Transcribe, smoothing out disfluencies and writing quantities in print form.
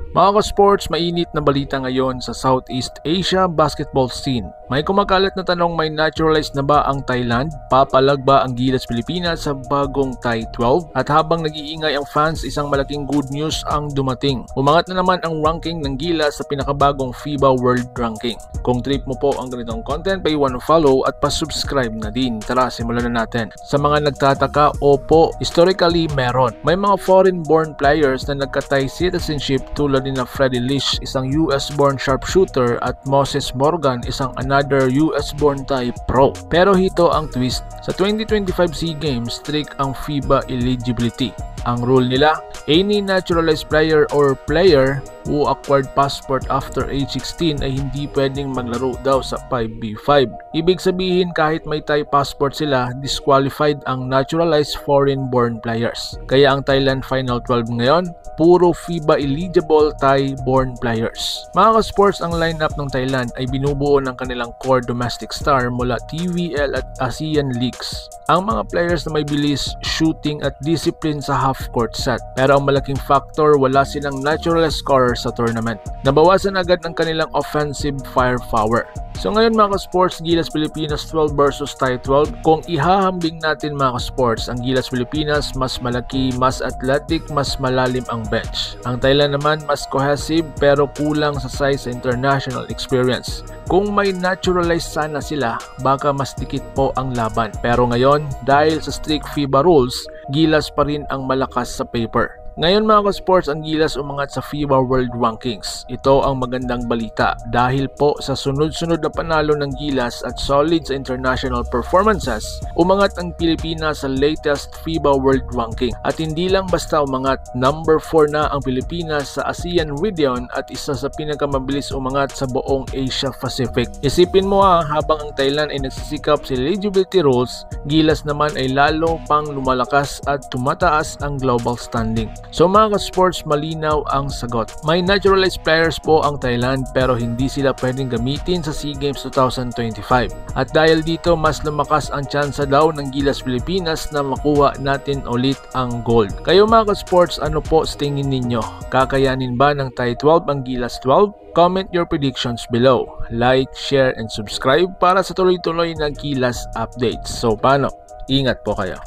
Mga ka-sports, mainit na balita ngayon sa Southeast Asia basketball scene. May kumakalat na tanong, may naturalized na ba ang Thailand? Papalag ba ang Gilas Pilipinas sa bagong Thai 12? At habang nag-iingay ang fans, isang malaking good news ang dumating. Umangat na naman ang ranking ng Gilas sa pinakabagong FIBA World Ranking. Kung trip mo po ang ganitong content, pa-follow at pa-subscribe na din. Tara, simulan na natin. Sa mga nagtataka, opo, historically meron. May mga foreign-born players na nagka-Thai citizenship tulad ni na Freddie Lish, isang US-born sharpshooter, at Moses Morgan, isang another US-born Thai pro. Pero hito ang twist, sa 2025 SEA Games, strict ang FIBA eligibility. Ang rule nila, any naturalized player or player who acquired passport after age 16 ay hindi pwedeng maglaro daw sa 5v5. Ibig sabihin, kahit may Thai passport sila, disqualified ang naturalized foreign-born players. Kaya ang Thailand Final 12 ngayon, puro FIBA eligible Thai-born players. Mga ka-sports, ang lineup ng Thailand ay binubuo ng kanilang core domestic star mula TVL at ASEAN Leagues. Ang mga players na may bilis, shooting at discipline sa half-court set. Pero ang malaking factor, wala silang naturalized scorer sa tournament. Nabawasan agad ng kanilang offensive firepower. So ngayon mga ka-sports, Gilas Pilipinas 12 versus Thai 12. Kung ihahambing natin mga ka-sports, ang Gilas Pilipinas mas malaki, mas athletic, mas malalim ang bench. Ang Thailand naman mas cohesive pero kulang sa size sa international experience. Kung may naturalized sana sila, baka mas dikit po ang laban. Pero ngayon, dahil sa strict FIBA rules, Gilas pa rin ang malakas sa paper. Ngayon mga ka-sports, ang Gilas umangat sa FIBA World Rankings. Ito ang magandang balita dahil po sa sunod-sunod na panalo ng Gilas at solid sa international performances, umangat ang Pilipinas sa latest FIBA World Ranking. At hindi lang basta umangat, number 4 na ang Pilipinas sa ASEAN region at isa sa pinakamabilis umangat sa buong Asia Pacific. Isipin mo habang ang Thailand ay nagsisikap sa eligibility rules, Gilas naman ay lalo pang lumalakas at tumataas ang global standing. So mga ka-sports, malinaw ang sagot. May naturalized players po ang Thailand pero hindi sila pwedeng gamitin sa SEA Games 2025. At dahil dito, mas lumakas ang tsansa daw ng Gilas Pilipinas na makuha natin ulit ang gold. Kayo mga ka-sports, ano po sa tingin ninyo? Kakayanin ba ng Thai 12 ang Gilas 12? Comment your predictions below. Like, share, and subscribe para sa tuloy-tuloy na Gilas updates. So paano? Ingat po kayo.